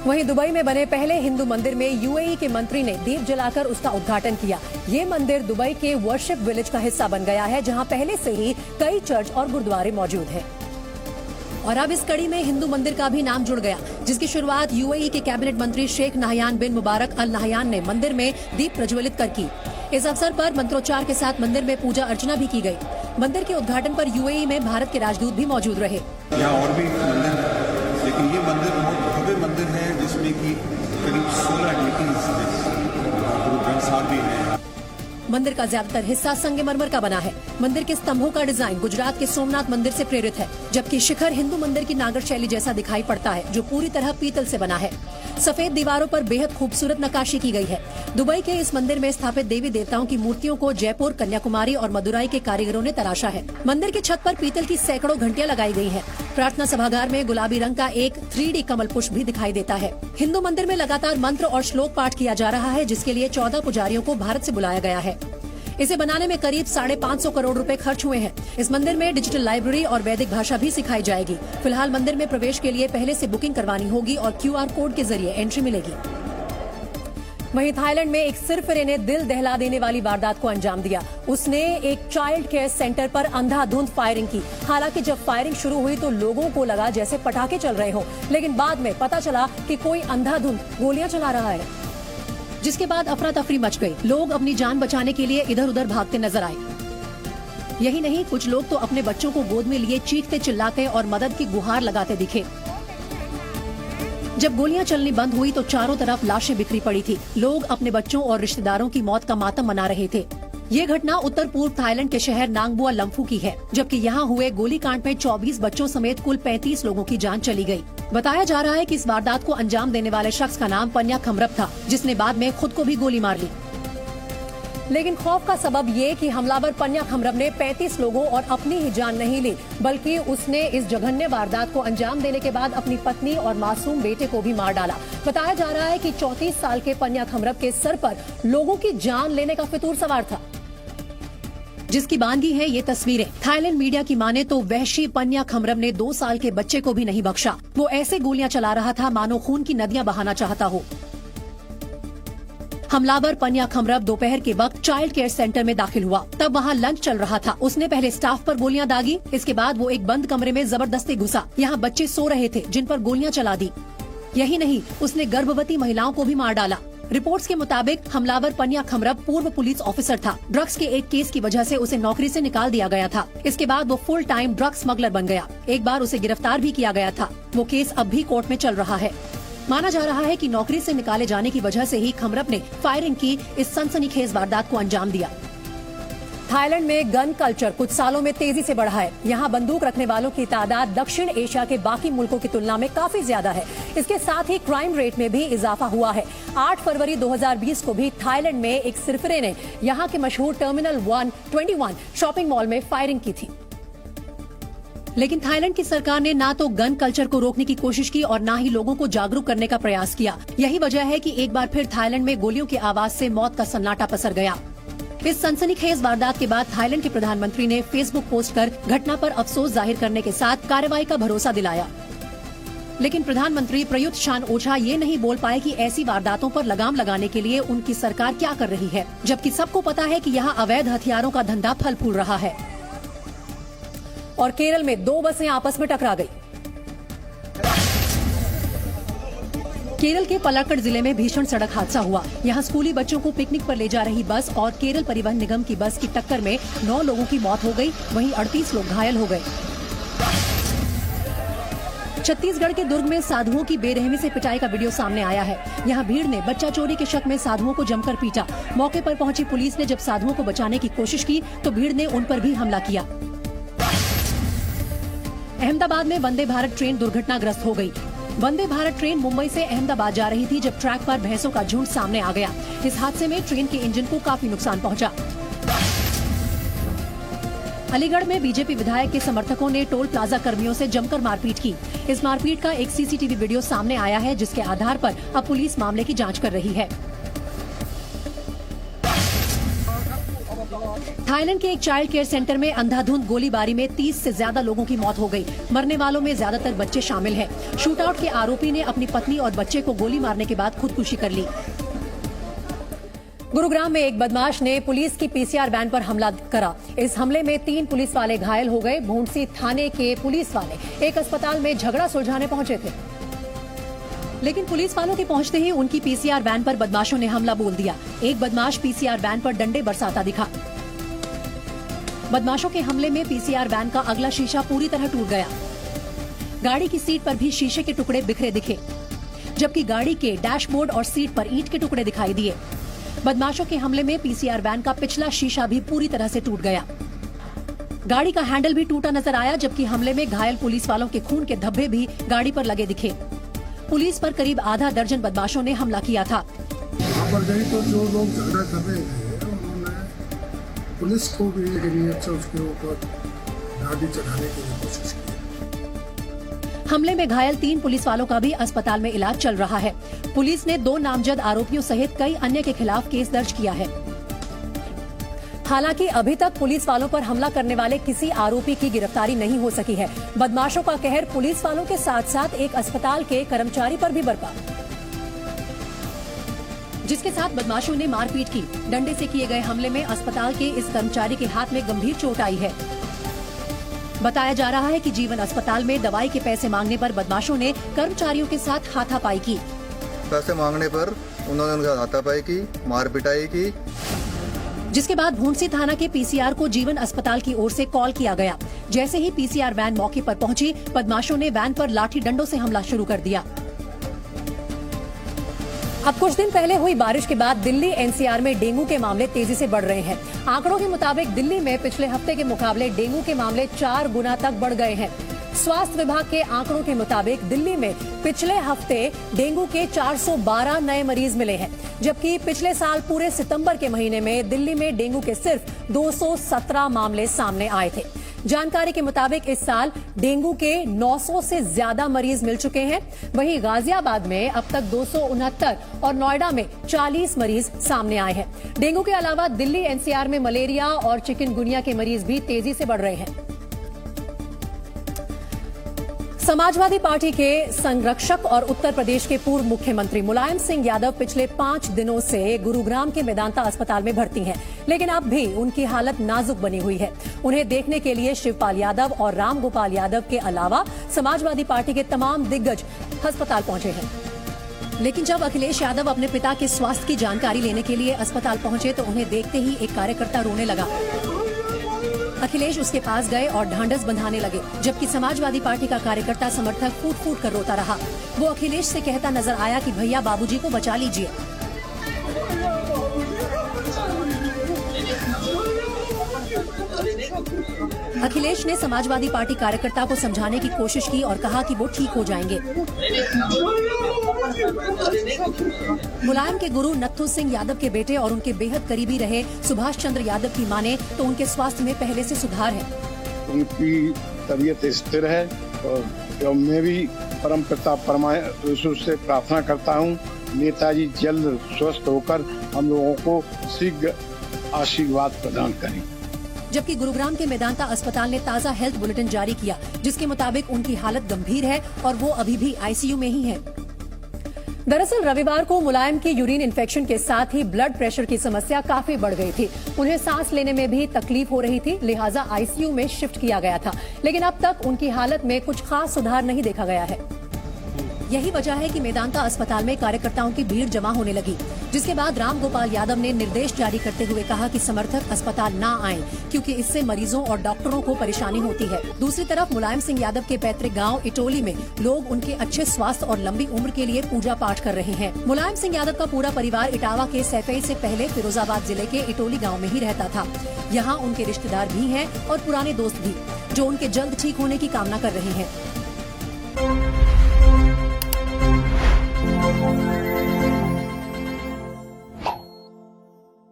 वहीं दुबई में बने पहले हिंदू मंदिर में यूएई के मंत्री ने दीप जलाकर उसका उद्घाटन किया। ये मंदिर दुबई के वर्शिप विलेज का हिस्सा बन गया है, जहां पहले से ही कई चर्च और गुरुद्वारे मौजूद हैं। और अब इस कड़ी में हिंदू मंदिर का भी नाम जुड़ गया, जिसकी शुरुआत यूएई के कैबिनेट मंत्री शेख नाहयान बिन मुबारक अल नाहयान ने मंदिर में दीप प्रज्वलित कर की। इस अवसर पर मंत्रोच्चार के साथ मंदिर में पूजा अर्चना भी की गई। मंदिर के उद्घाटन पर यूएई में भारत के राजदूत भी मौजूद रहे। यहाँ और भी मंदिर है, लेकिन ये मंदिर बहुत भव्य मंदिर है, जिसमें कि करीब 16 डिटीज गुरु ग्रंथ साहब भी हैं। मंदिर का ज्यादातर हिस्सा संगमरमर का बना है। मंदिर के स्तंभों का डिजाइन गुजरात के सोमनाथ मंदिर से प्रेरित है, जबकि शिखर हिंदू मंदिर की नागर शैली जैसा दिखाई पड़ता है, जो पूरी तरह पीतल से बना है। सफेद दीवारों पर बेहद खूबसूरत नक्काशी की गई है। दुबई के इस मंदिर में स्थापित देवी देवताओं की मूर्तियों को जयपुर, कन्याकुमारी और मदुराई के कारीगरों ने तराशा है। मंदिर की छत पर पीतल की सैकड़ों घंटियां लगाई गई हैं। प्रार्थना सभागार में गुलाबी रंग का एक 3D कमल पुष्प भी दिखाई देता है। हिंदू मंदिर में लगातार मंत्र और श्लोक पाठ किया जा रहा है, जिसके लिए 14 पुजारियों को भारत से बुलाया गया है। इसे बनाने में करीब 550 करोड़ रुपए खर्च हुए हैं। इस मंदिर में डिजिटल लाइब्रेरी और वैदिक भाषा भी सिखाई जाएगी। फिलहाल मंदिर में प्रवेश के लिए पहले से बुकिंग करवानी होगी और QR कोड के जरिए एंट्री मिलेगी। वहीं थाईलैंड में एक सिरफिरे ने दिल दहला देने वाली वारदात को अंजाम दिया। उसने एक चाइल्ड केयर सेंटर पर अंधाधुंध फायरिंग की। हालांकि जब फायरिंग शुरू हुई तो लोगों को लगा जैसे पटाखे चल रहे हो, लेकिन बाद में पता चला कि कोई अंधाधुंध गोलियां चला रहा है, जिसके बाद अफरा तफरी मच गई। लोग अपनी जान बचाने के लिए इधर उधर भागते नजर आए। यही नहीं, कुछ लोग तो अपने बच्चों को गोद में लिए चीखते चिल्लाते और मदद की गुहार लगाते दिखे। जब गोलियां चलनी बंद हुई तो चारों तरफ लाशें बिखरी पड़ी थी। लोग अपने बच्चों और रिश्तेदारों की मौत का मातम मना रहे थे। ये घटना उत्तर पूर्व थाईलैंड के शहर नांगबुआ लम्फू की है, जबकि यहाँ हुए गोलीकांड में 24 बच्चों समेत कुल 35 लोगों की जान चली गई। बताया जा रहा है कि इस वारदात को अंजाम देने वाले शख्स का नाम पन्या खमरब था, जिसने बाद में खुद को भी गोली मार ली। लेकिन खौफ का सबब ये कि हमलावर पन्या खमरब ने 35 लोगों और अपनी ही जान नहीं ली, बल्कि उसने इस जघन्य वारदात को अंजाम देने के बाद अपनी पत्नी और मासूम बेटे को भी मार डाला। बताया जा रहा है कि 34 साल के पन्या खमरब के सर पर लोगों की जान लेने का फितूर सवार था, जिसकी बानगी है ये तस्वीरें। थाईलैंड मीडिया की माने तो वहशी पन्या खमरब ने 2 साल के बच्चे को भी नहीं बख्शा। वो ऐसे गोलियां चला रहा था मानो खून की नदियां बहाना चाहता हो। हमलावर पन्या खमरब दोपहर के वक्त चाइल्ड केयर सेंटर में दाखिल हुआ। तब वहाँ लंच चल रहा था। उसने पहले स्टाफ पर गोलियां दागी। इसके बाद वो एक बंद कमरे में जबरदस्ती घुसा। यहाँ बच्चे सो रहे थे, जिन पर गोलियां चला दी। यही नहीं, उसने गर्भवती महिलाओं को भी मार डाला। रिपोर्ट्स के मुताबिक हमलावर पन्या खमरब पूर्व पुलिस ऑफिसर था। ड्रग्स के एक केस की वजह से उसे नौकरी से निकाल दिया गया था। इसके बाद वो फुल टाइम ड्रग स्मगलर बन गया। एक बार उसे गिरफ्तार भी किया गया था। वो केस अब भी कोर्ट में चल रहा है। माना जा रहा है कि नौकरी से निकाले जाने की वजह से ही खमरब ने फायरिंग की इस सनसनीखेज वारदात को अंजाम दिया। थाईलैंड में गन कल्चर कुछ सालों में तेजी से बढ़ा है। यहाँ बंदूक रखने वालों की तादाद दक्षिण एशिया के बाकी मुल्कों की तुलना में काफी ज्यादा है। इसके साथ ही क्राइम रेट में भी इजाफा हुआ है। 8 फरवरी 2020 को भी थाईलैंड में एक सिरफिरे ने यहाँ के मशहूर टर्मिनल 121 शॉपिंग मॉल में फायरिंग की थी। लेकिन थाईलैंड की सरकार ने ना तो गन कल्चर को रोकने की कोशिश की और ना ही लोगों को जागरूक करने का प्रयास किया। यही वजह है कि एक बार फिर थाईलैंड में गोलियों की आवाज से मौत का सन्नाटा पसर गया। इस सनसनीखेज वारदात के बाद थाईलैंड के प्रधानमंत्री ने फेसबुक पोस्ट कर घटना पर अफसोस जाहिर करने के साथ कार्रवाई का भरोसा दिलाया। लेकिन प्रधानमंत्री प्रयुत चान ओचा ये नहीं बोल पाए कि ऐसी वारदातों पर लगाम लगाने के लिए उनकी सरकार क्या कर रही है, जबकि सबको पता है कि यहाँ अवैध हथियारों का धंधा फल फूल रहा है। और केरल में 2 बसें आपस में टकरा गई। केरल के पलक्कड़ जिले में भीषण सड़क हादसा हुआ। यहाँ स्कूली बच्चों को पिकनिक पर ले जा रही बस और केरल परिवहन निगम की बस की टक्कर में 9 लोगों की मौत हो गई, वहीं 38 लोग घायल हो गए। छत्तीसगढ़ के दुर्ग में साधुओं की बेरहमी से पिटाई का वीडियो सामने आया है। यहाँ भीड़ ने बच्चा चोरी के शक में साधुओं को जमकर पीटा। मौके पर पहुंची पुलिस ने जब साधुओं को बचाने की कोशिश की तो भीड़ ने उन पर भी हमला किया। अहमदाबाद में वंदे भारत ट्रेन दुर्घटनाग्रस्त हो गई। वंदे भारत ट्रेन मुंबई से अहमदाबाद जा रही थी जब ट्रैक पर भैंसों का झुंड सामने आ गया। इस हादसे में ट्रेन के इंजन को काफी नुकसान पहुंचा। अलीगढ़ में बीजेपी विधायक के समर्थकों ने टोल प्लाजा कर्मियों से जमकर मारपीट की। इस मारपीट का एक सीसीटीवी वीडियो सामने आया है, जिसके आधार पर अब पुलिस मामले की जांच कर रही है। थाईलैंड के एक चाइल्ड केयर सेंटर में अंधाधुंध गोलीबारी में 30 से ज्यादा लोगों की मौत हो गई। मरने वालों में ज्यादातर बच्चे शामिल हैं। शूटआउट के आरोपी ने अपनी पत्नी और बच्चे को गोली मारने के बाद खुदकुशी कर ली। गुरुग्राम में एक बदमाश ने पुलिस की पीसीआर वैन पर हमला करा। इस हमले में 3 पुलिस वाले घायल हो गए। भूंडसी थाने के पुलिस वाले एक अस्पताल में झगड़ा सुलझाने पहुंचे थे, लेकिन पुलिस वालों के पहुंचते ही उनकी पीसीआर वैन पर बदमाशों ने हमला बोल दिया। एक बदमाश पीसीआर वैन पर डंडे बरसाता दिखा। बदमाशों के हमले में पीसीआर वैन का अगला शीशा पूरी तरह टूट गया। गाड़ी की सीट पर भी शीशे के टुकड़े बिखरे दिखे, जबकि गाड़ी के डैशबोर्ड और सीट पर ईंट के टुकड़े दिखाई दिए। बदमाशों के हमले में पीसीआर वैन का पिछला शीशा भी पूरी तरह से टूट गया। गाड़ी का हैंडल भी टूटा नजर आया, जबकि हमले में घायल पुलिस वालों के खून के धब्बे भी गाड़ी पर लगे दिखे। पुलिस पर करीब आधा दर्जन बदमाशों ने हमला किया था। वहाँ पर गई तो जो लोग झगड़ा कर रहे थे उन्होंने पुलिस को भी एक नियत से उसके ऊपर गाड़ी चढ़ाने की कोशिश की। हमले में घायल 3 पुलिस वालों का भी अस्पताल में इलाज चल रहा है। पुलिस ने 2 नामजद आरोपियों सहित कई अन्य के खिलाफ केस दर्ज किया है। हालांकि अभी तक पुलिस वालों पर हमला करने वाले किसी आरोपी की गिरफ्तारी नहीं हो सकी है। बदमाशों का कहर पुलिस वालों के साथ साथ एक अस्पताल के कर्मचारी पर भी बरपा, जिसके साथ बदमाशों ने मारपीट की। डंडे से किए गए हमले में अस्पताल के इस कर्मचारी के हाथ में गंभीर चोट आई है। बताया जा रहा है कि जीवन अस्पताल में दवाई के पैसे मांगने पर बदमाशों ने कर्मचारियों के साथ हाथापाई की। पैसे मांगने पर उन्होंने उनका हाथापाई की, मार पिटाई की, जिसके बाद भूंडसी थाना के पीसीआर को जीवन अस्पताल की ओर से कॉल किया गया। जैसे ही पीसीआर वैन मौके पर पहुंची, बदमाशों ने वैन पर लाठी डंडों से हमला शुरू कर दिया। अब कुछ दिन पहले हुई बारिश के बाद दिल्ली एनसीआर में डेंगू के मामले तेजी से बढ़ रहे हैं। आंकड़ों के मुताबिक दिल्ली में पिछले हफ्ते के मुकाबले डेंगू के मामले 4 गुना तक बढ़ गए हैं। स्वास्थ्य विभाग के आंकड़ों के मुताबिक दिल्ली में पिछले हफ्ते डेंगू के 412 नए मरीज मिले हैं, जबकि पिछले साल पूरे सितंबर के महीने में दिल्ली में डेंगू के सिर्फ 217 मामले सामने आए थे। जानकारी के मुताबिक इस साल डेंगू के 900 से ज्यादा मरीज मिल चुके हैं। वहीं गाजियाबाद में अब तक 269 और नोएडा में 40 मरीज सामने आए हैं। डेंगू के अलावा दिल्ली एनसीआर में मलेरिया और चिकनगुनिया के मरीज भी तेजी से बढ़ रहे हैं। समाजवादी पार्टी के संरक्षक और उत्तर प्रदेश के पूर्व मुख्यमंत्री मुलायम सिंह यादव पिछले 5 दिनों से गुरुग्राम के मेदांता अस्पताल में भर्ती हैं, लेकिन अब भी उनकी हालत नाजुक बनी हुई है। उन्हें देखने के लिए शिवपाल यादव और रामगोपाल यादव के अलावा समाजवादी पार्टी के तमाम दिग्गज अस्पताल पहुंचे हैं। लेकिन जब अखिलेश यादव अपने पिता के स्वास्थ्य की जानकारी लेने के लिए अस्पताल पहुंचे तो उन्हें देखते ही एक कार्यकर्ता रोने लगा। अखिलेश उसके पास गए और ढांढस बंधाने लगे, जबकि समाजवादी पार्टी का कार्यकर्ता समर्थक फूट फूट कर रोता रहा। वो अखिलेश से कहता नजर आया कि भैया बाबूजी को बचा लीजिए। अखिलेश ने समाजवादी पार्टी कार्यकर्ता को समझाने की कोशिश की और कहा कि वो ठीक हो जाएंगे। मुलायम के गुरु नत्थू सिंह यादव के बेटे और उनके बेहद करीबी रहे सुभाष चंद्र यादव की माने तो उनके स्वास्थ्य में पहले से सुधार है। उनकी तबीयत स्थिर है और मैं भी परमपिता परमेश्वर से प्रार्थना करता हूँ नेताजी जल्द स्वस्थ होकर हम लोगों को शीघ्र आशीर्वाद प्रदान करें। जबकि गुरुग्राम के मेदांता अस्पताल ने ताज़ा हेल्थ बुलेटिन जारी किया, जिसके मुताबिक उनकी हालत गंभीर है और वो अभी भी आईसीयू में ही है। दरअसल रविवार को मुलायम की यूरिन इन्फेक्शन के साथ ही ब्लड प्रेशर की समस्या काफी बढ़ गई थी। उन्हें सांस लेने में भी तकलीफ हो रही थी, लिहाजा आईसीयू में शिफ्ट किया गया था। लेकिन अब तक उनकी हालत में कुछ खास सुधार नहीं देखा गया है। यही वजह है कि मेदांता अस्पताल में कार्यकर्ताओं की भीड़ जमा होने लगी, जिसके बाद रामगोपाल यादव ने निर्देश जारी करते हुए कहा कि समर्थक अस्पताल न आएं, क्योंकि इससे मरीजों और डॉक्टरों को परेशानी होती है। दूसरी तरफ मुलायम सिंह यादव के पैतृक गांव इटोली में लोग उनके अच्छे स्वास्थ्य और लंबी उम्र के लिए पूजा पाठ कर रहे हैं। मुलायम सिंह यादव का पूरा परिवार इटावा के सैफई से पहले फिरोजाबाद जिले के इटोली गाँव में ही रहता था। यहाँ उनके रिश्तेदार भी हैं और पुराने दोस्त भी, जो उनके जल्द ठीक होने की कामना कर रहे हैं।